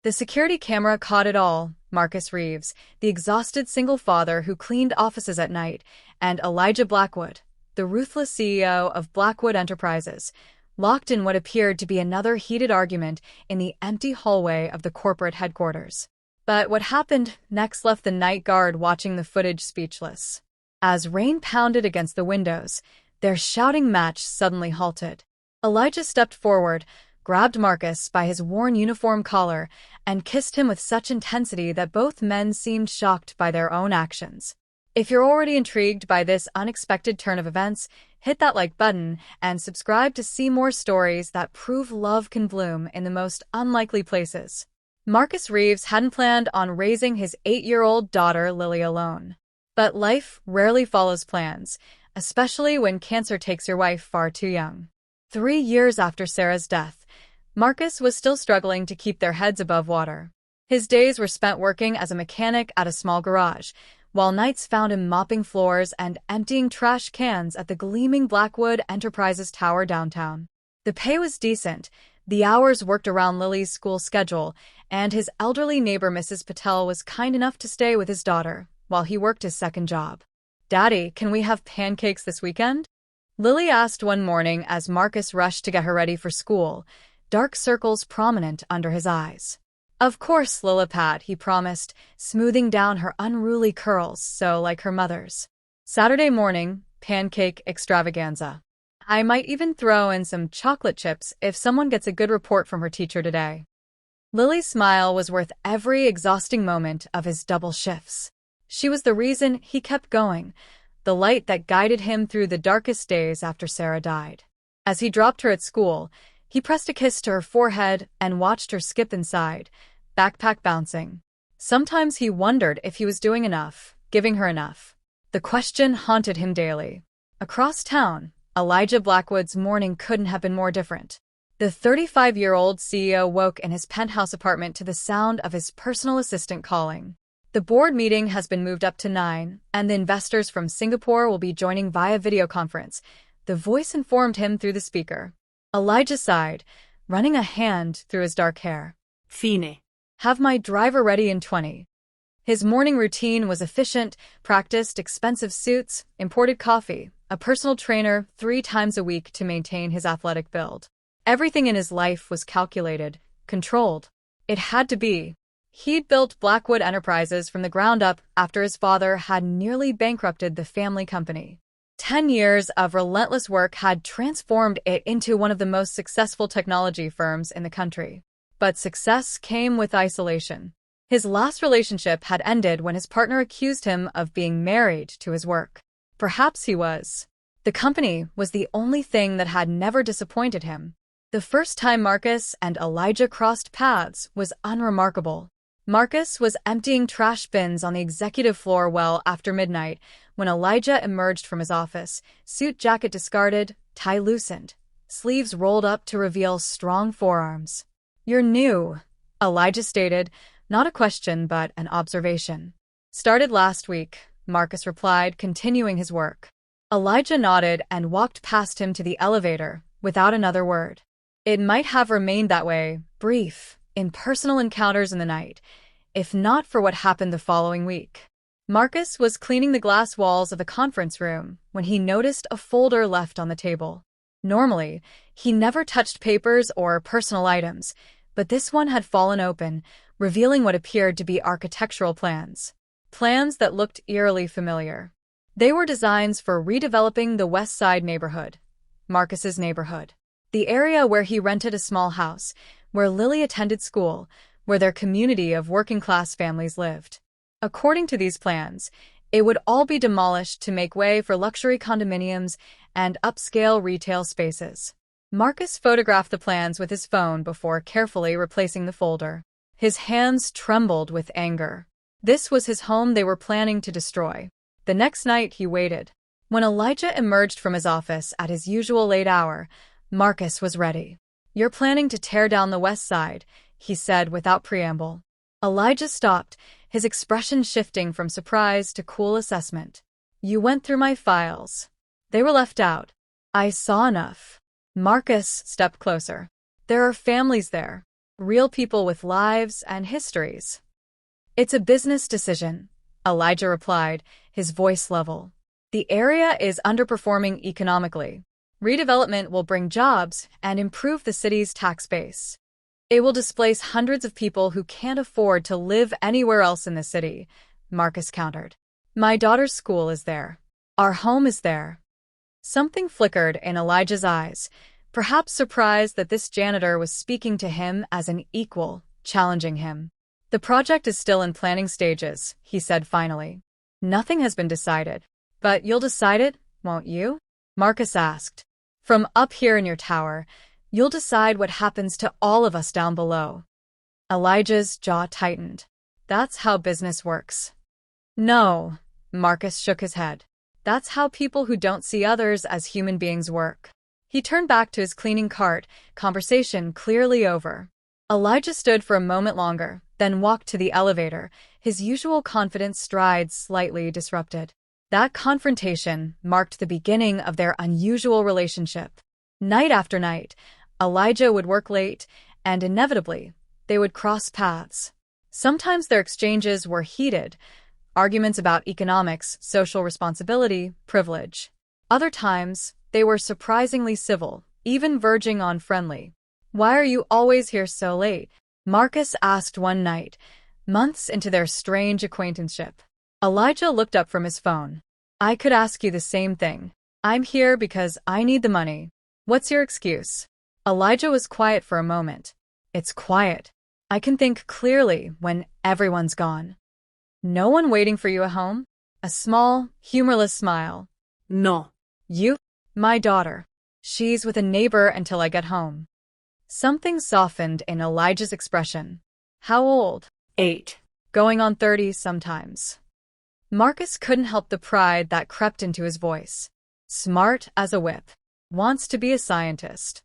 The security camera caught it all: Marcus Reeves, the exhausted single father who cleaned offices at night, and Elijah Blackwood, the ruthless CEO of Blackwood Enterprises, locked in what appeared to be another heated argument in the empty hallway of the corporate headquarters. But what happened next left the night guard watching the footage speechless. As rain pounded against the windows, their shouting match suddenly halted. Elijah stepped forward, grabbed Marcus by his worn uniform collar, and kissed him with such intensity that both men seemed shocked by their own actions. If you're already intrigued by this unexpected turn of events, hit that like button and subscribe to see more stories that prove love can bloom in the most unlikely places. Marcus Reeves hadn't planned on raising his 8-year-old daughter Lily alone. But life rarely follows plans, especially when cancer takes your wife far too young. 3 years after Sarah's death, Marcus was still struggling to keep their heads above water. His days were spent working as a mechanic at a small garage, while nights found him mopping floors and emptying trash cans at the gleaming Blackwood Enterprises tower downtown. The pay was decent, the hours worked around Lily's school schedule, and his elderly neighbor Mrs. Patel was kind enough to stay with his daughter while he worked his second job. "Daddy, can we have pancakes this weekend?" Lily asked one morning as Marcus rushed to get her ready for school, dark circles prominent under his eyes. "Of course, Lillipad," he promised, smoothing down her unruly curls so like her mother's. Saturday morning, pancake extravaganza. "I might even throw in some chocolate chips if someone gets a good report from her teacher today." Lily's smile was worth every exhausting moment of his double shifts. She was the reason he kept going, the light that guided him through the darkest days after Sarah died. As he dropped her at school, he pressed a kiss to her forehead and watched her skip inside, backpack bouncing. Sometimes he wondered if he was doing enough, giving her enough. The question haunted him daily. Across town, Elijah Blackwood's morning couldn't have been more different. The 35-year-old CEO woke in his penthouse apartment to the sound of his personal assistant calling. The board meeting has been moved up to 9, and the investors from Singapore will be joining via video conference, the voice informed him through the speaker. Elijah sighed, running a hand through his dark hair. "Fine. "Have my driver ready in 20. His morning routine was efficient, practiced expensive suits, imported coffee, a personal trainer 3 times a week to maintain his athletic build. Everything in his life was calculated, controlled. It had to be. He'd built Blackwood Enterprises from the ground up after his father had nearly bankrupted the family company. 10 years of relentless work had transformed it into one of the most successful technology firms in the country. But success came with isolation. His last relationship had ended when his partner accused him of being married to his work. Perhaps he was. The company was the only thing that had never disappointed him. The first time Marcus and Elijah crossed paths was unremarkable. Marcus was emptying trash bins on the executive floor well after midnight when Elijah emerged from his office, suit jacket discarded, tie loosened, sleeves rolled up to reveal strong forearms. "You're new," Elijah stated, not a question but an observation. "Started last week," Marcus replied, continuing his work. Elijah nodded and walked past him to the elevator without another word. It might have remained that way, brief, impersonal encounters in the night, if not for what happened the following week. Marcus was cleaning the glass walls of the conference room when he noticed a folder left on the table. Normally, he never touched papers or personal items, but this one had fallen open, revealing what appeared to be architectural plans. Plans that looked eerily familiar. They were designs for redeveloping the West Side neighborhood, Marcus's neighborhood. The area where he rented a small house, where Lily attended school, where their community of working-class families lived. According to these plans, it would all be demolished to make way for luxury condominiums and upscale retail spaces. Marcus photographed the plans with his phone before carefully replacing the folder. His hands trembled with anger. This was his home they were planning to destroy. The next night he waited. When Elijah emerged from his office at his usual late hour, Marcus was ready. "You're planning to tear down the West Side," he said without preamble. Elijah stopped, his expression shifting from surprise to cool assessment. "You went through my files. They were left out. I saw enough." Marcus stepped closer. "There are families there. Real people with lives and histories. It's a business decision, Elijah replied, his voice level. The area is underperforming economically. Redevelopment will bring jobs and improve the city's tax base. It will displace hundreds of people who can't afford to live anywhere else in the city, Marcus countered. My daughter's school is there. Our home is there. Something flickered in Elijah's eyes, perhaps surprised that this janitor was speaking to him as an equal, challenging him. The project is still in planning stages, he said finally. Nothing has been decided. But you'll decide it, won't you? Marcus asked. From up here in your tower, you'll decide what happens to all of us down below. Elijah's jaw tightened. That's how business works. No, Marcus shook his head. That's how people who don't see others as human beings work. He turned back to his cleaning cart, conversation clearly over. Elijah stood for a moment longer, then walked to the elevator, his usual confident strides slightly disrupted. That confrontation marked the beginning of their unusual relationship. Night after night, Elijah would work late, and inevitably, they would cross paths. Sometimes their exchanges were heated, arguments about economics, social responsibility, privilege. Other times, they were surprisingly civil, even verging on friendly. Why are you always here so late? Marcus asked one night, months into their strange acquaintanceship. Elijah looked up from his phone. I could ask you the same thing. I'm here because I need the money. What's your excuse? Elijah was quiet for a moment. It's quiet. I can think clearly when everyone's gone. No one waiting for you at home? A small, humorless smile. No. You? My daughter. She's with a neighbor until I get home. Something softened in Elijah's expression. How old? 8. Going on 30 sometimes. Marcus couldn't help the pride that crept into his voice. Smart as a whip. Wants to be a scientist.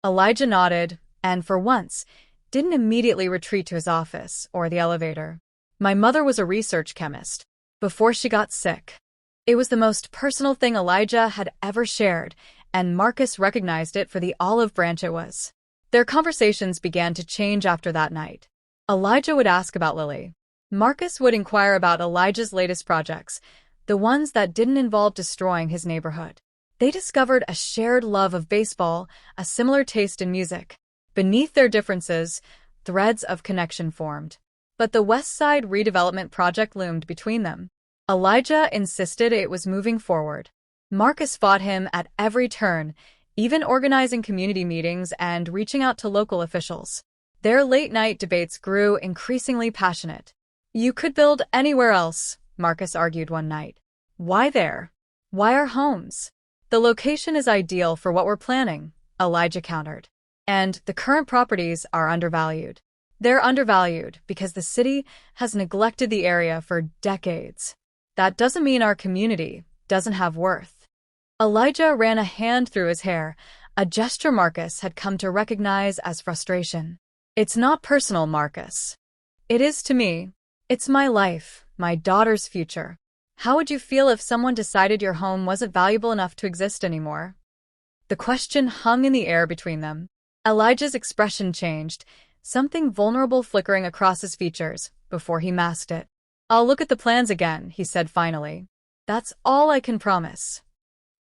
Elijah nodded, and for once, didn't immediately retreat to his office or the elevator. My mother was a research chemist. Before she got sick. It was the most personal thing Elijah had ever shared, and Marcus recognized it for the olive branch it was. Their conversations began to change after that night. Elijah would ask about Lily. Marcus would inquire about Elijah's latest projects, the ones that didn't involve destroying his neighborhood. They discovered a shared love of baseball, a similar taste in music. Beneath their differences, threads of connection formed. But the West Side redevelopment project loomed between them. Elijah insisted it was moving forward. Marcus fought him at every turn, even organizing community meetings and reaching out to local officials. Their late-night debates grew increasingly passionate. You could build anywhere else, Marcus argued one night. Why there? Why our homes? The location is ideal for what we're planning, Elijah countered. And the current properties are undervalued. They're undervalued because the city has neglected the area for decades. That doesn't mean our community doesn't have worth. Elijah ran a hand through his hair, a gesture Marcus had come to recognize as frustration. It's not personal, Marcus. It is to me. It's my life, my daughter's future. How would you feel if someone decided your home wasn't valuable enough to exist anymore? The question hung in the air between them. Elijah's expression changed, something vulnerable flickering across his features, before he masked it. I'll look at the plans again, he said finally. That's all I can promise.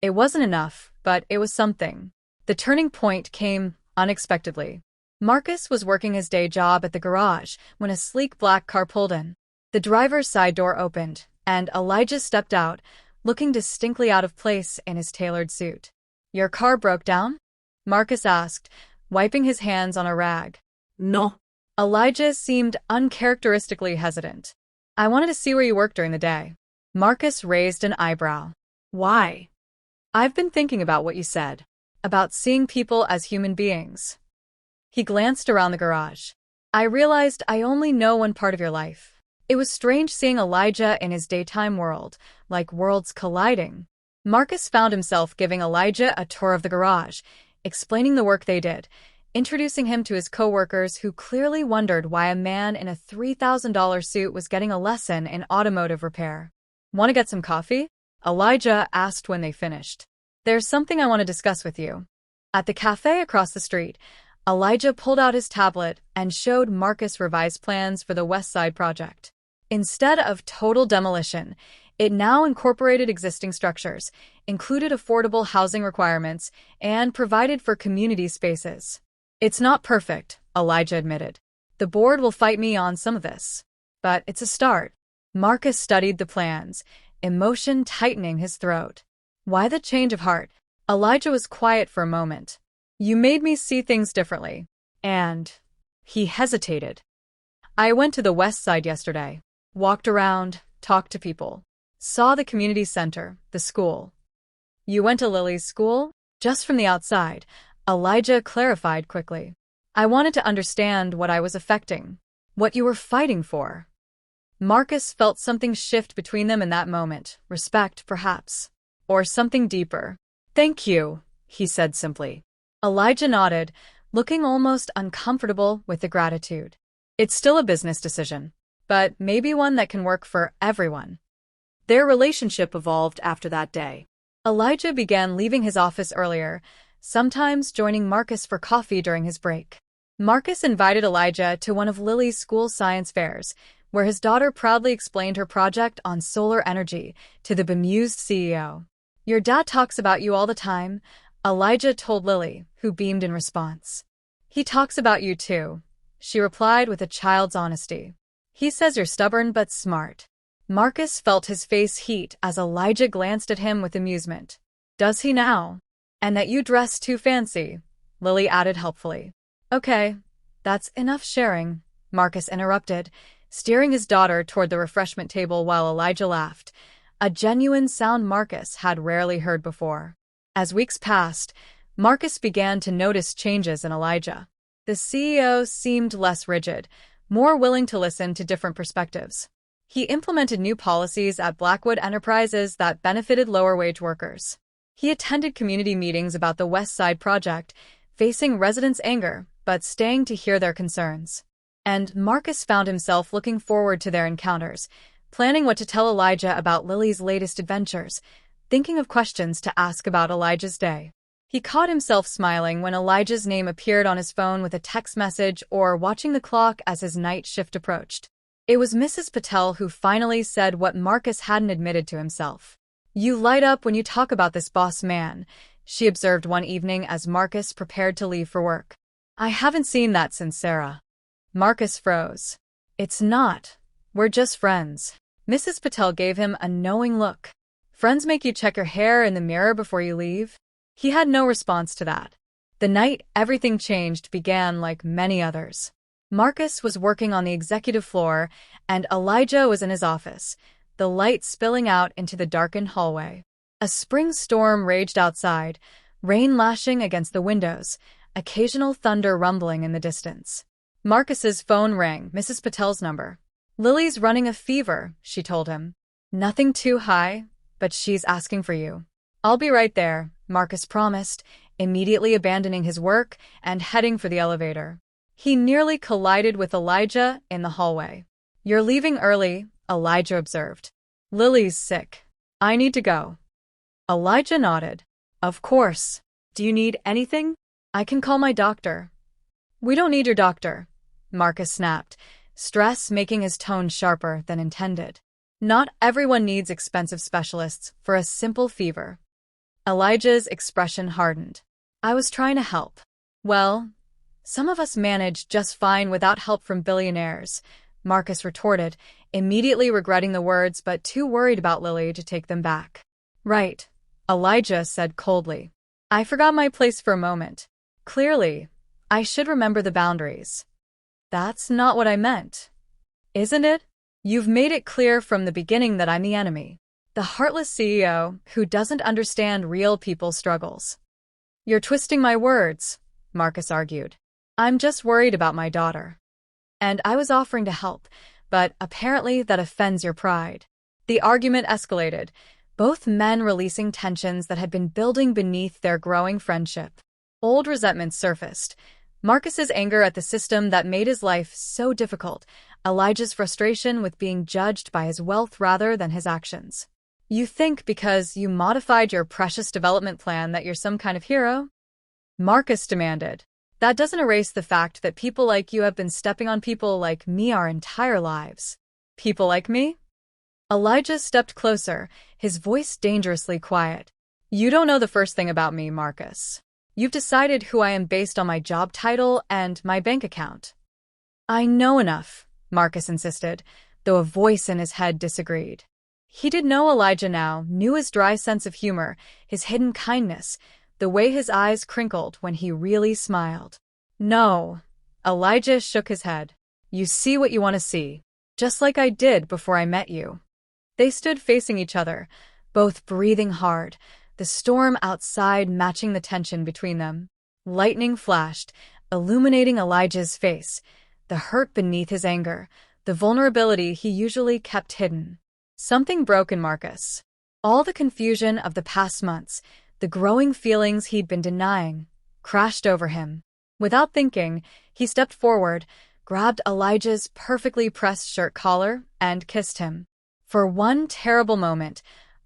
It wasn't enough, but it was something. The turning point came unexpectedly. Marcus was working his day job at the garage when a sleek black car pulled in. The driver's side door opened, and Elijah stepped out, looking distinctly out of place in his tailored suit. Your car broke down? Marcus asked, wiping his hands on a rag. No. Elijah seemed uncharacteristically hesitant. I wanted to see where you work during the day. Marcus raised an eyebrow. Why? I've been thinking about what you said. About seeing people as human beings. He glanced around the garage. I realized I only know one part of your life. It was strange seeing Elijah in his daytime world, like worlds colliding. Marcus found himself giving Elijah a tour of the garage, explaining the work they did, introducing him to his coworkers who clearly wondered why a man in a $3,000 suit was getting a lesson in automotive repair. Want to get some coffee? Elijah asked when they finished. There's something I want to discuss with you. At the cafe across the street, Elijah pulled out his tablet and showed Marcus revised plans for the West Side project. Instead of total demolition, it now incorporated existing structures, included affordable housing requirements, and provided for community spaces. It's not perfect, Elijah admitted. The board will fight me on some of this. But it's a start. Marcus studied the plans, emotion tightening his throat. Why the change of heart? Elijah was quiet for a moment. You made me see things differently. And he hesitated. I went to the West Side yesterday. Walked around, talked to people. Saw the community center, the school. You went to Lily's school? Just from the outside, Elijah clarified quickly. I wanted to understand what I was affecting, what you were fighting for. Marcus felt something shift between them in that moment, respect, perhaps. Or something deeper. Thank you, he said simply. Elijah nodded, looking almost uncomfortable with the gratitude. It's still a business decision, but maybe one that can work for everyone. Their relationship evolved after that day. Elijah began leaving his office earlier, sometimes joining Marcus for coffee during his break. Marcus invited Elijah to one of Lily's school science fairs, where his daughter proudly explained her project on solar energy to the bemused CEO. Your dad talks about you all the time, Elijah told Lily, who beamed in response. He talks about you too, she replied with a child's honesty. He says you're stubborn but smart. Marcus felt his face heat as Elijah glanced at him with amusement. Does he now? And that you dress too fancy, Lily added helpfully. Okay, that's enough sharing, Marcus interrupted, steering his daughter toward the refreshment table while Elijah laughed, a genuine sound Marcus had rarely heard before. As weeks passed, Marcus began to notice changes in Elijah. The CEO seemed less rigid, more willing to listen to different perspectives. He implemented new policies at Blackwood Enterprises that benefited lower-wage workers. He attended community meetings about the West Side project, facing residents' anger, but staying to hear their concerns. And Marcus found himself looking forward to their encounters, planning what to tell Elijah about Lily's latest adventures, thinking of questions to ask about Elijah's day. He caught himself smiling when Elijah's name appeared on his phone with a text message or watching the clock as his night shift approached. It was Mrs. Patel who finally said what Marcus hadn't admitted to himself. You light up when you talk about this boss man, she observed one evening as Marcus prepared to leave for work. I haven't seen that since Sarah. Marcus froze. It's not. We're just friends. Mrs. Patel gave him a knowing look. Friends make you check your hair in the mirror before you leave? He had no response to that. The night everything changed began like many others. Marcus was working on the executive floor, and Elijah was in his office, the light spilling out into the darkened hallway. A spring storm raged outside, rain lashing against the windows, occasional thunder rumbling in the distance. Marcus's phone rang, Mrs. Patel's number. Lily's running a fever, she told him. Nothing too high, but she's asking for you. I'll be right there, Marcus promised, immediately abandoning his work and heading for the elevator. He nearly collided with Elijah in the hallway. You're leaving early, Elijah observed. Lily's sick. I need to go. Elijah nodded. Of course. Do you need anything? I can call my doctor. We don't need your doctor, Marcus snapped, stress making his tone sharper than intended. Not everyone needs expensive specialists for a simple fever. Elijah's expression hardened. I was trying to help. Well, some of us manage just fine without help from billionaires, Marcus retorted, immediately regretting the words but too worried about Lily to take them back. Right, Elijah said coldly. I forgot my place for a moment. Clearly, I should remember the boundaries. That's not what I meant. Isn't it? You've made it clear from the beginning that I'm the enemy. The heartless CEO who doesn't understand real people's struggles. You're twisting my words, Marcus argued. I'm just worried about my daughter. And I was offering to help, but apparently that offends your pride. The argument escalated, both men releasing tensions that had been building beneath their growing friendship. Old resentment surfaced. Marcus's anger at the system that made his life so difficult, Elijah's frustration with being judged by his wealth rather than his actions. You think because you modified your precious development plan that you're some kind of hero? Marcus demanded. That doesn't erase the fact that people like you have been stepping on people like me our entire lives. People like me? Elijah stepped closer, his voice dangerously quiet. You don't know the first thing about me, Marcus. You've decided who I am based on my job title and my bank account. I know enough, Marcus insisted, though a voice in his head disagreed. He did know Elijah now, knew his dry sense of humor, his hidden kindness, the way his eyes crinkled when he really smiled. No, Elijah shook his head. You see what you want to see, just like I did before I met you. They stood facing each other, both breathing hard, the storm outside matching the tension between them. Lightning flashed, illuminating Elijah's face, the hurt beneath his anger, the vulnerability he usually kept hidden. Something broke in Marcus. All the confusion of the past months, the growing feelings he'd been denying, crashed over him. Without thinking, he stepped forward, grabbed Elijah's perfectly pressed shirt collar, and kissed him. For one terrible moment,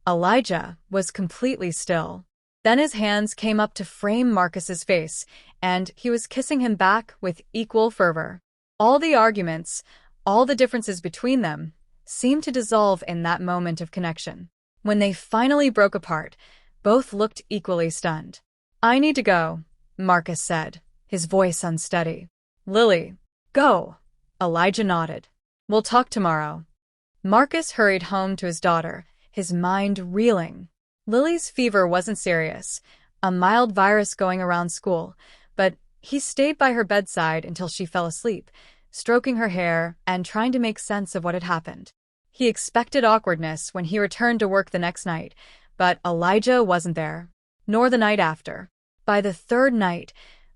Elijah was completely still. Then his hands came up to frame Marcus's face, and he was kissing him back with equal fervor. All the arguments, all the differences between them, seemed to dissolve in that moment of connection. When they finally broke apart, both looked equally stunned. I need to go, Marcus said, his voice unsteady. Lily, go. Elijah nodded. We'll talk tomorrow. Marcus hurried home to his daughter, his mind reeling. Lily's fever wasn't serious, a mild virus going around school, but he stayed by her bedside until she fell asleep, stroking her hair and trying to make sense of what had happened. He expected awkwardness when he returned to work the next night, but Elijah wasn't there, nor the night after. By the third night,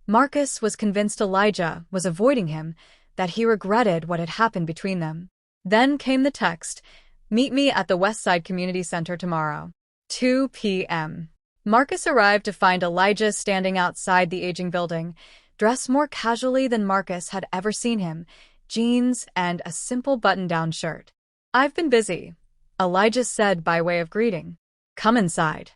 Marcus was convinced Elijah was avoiding him, that he regretted what had happened between them. Then came the text, meet me at the Westside Community Center tomorrow, 2 p.m. Marcus arrived to find Elijah standing outside the aging building, dressed more casually than Marcus had ever seen him, jeans and a simple button-down shirt. I've been busy, Elijah said by way of greeting. Come inside.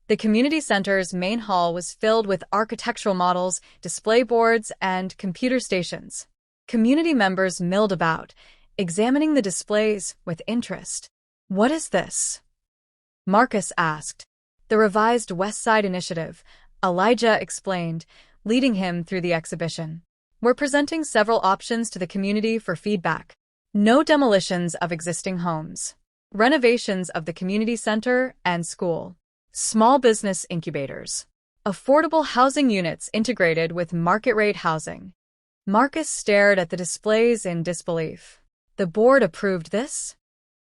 The community center's main hall was filled with architectural models, display boards, and computer stations. Community members milled about, examining the displays with interest. What is this? Marcus asked. The revised West Side Initiative, Elijah explained, leading him through the exhibition. We're presenting several options to the community for feedback. No demolitions of existing homes. Renovations of the community center and school. Small business incubators. Affordable housing units integrated with market-rate housing. Marcus stared at the displays in disbelief. The board approved this?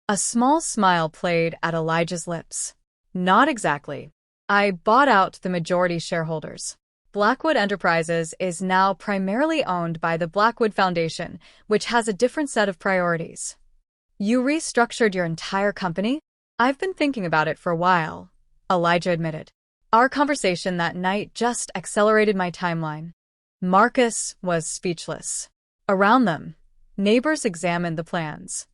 A small smile played at Elijah's lips. Not exactly. I bought out the majority shareholders. Blackwood Enterprises is now primarily owned by the Blackwood Foundation, which has a different set of priorities. You restructured your entire company? I've been thinking about it for a while, Elijah admitted. Our conversation that night just accelerated my timeline. Marcus was speechless. Around them, neighbors examined the plans.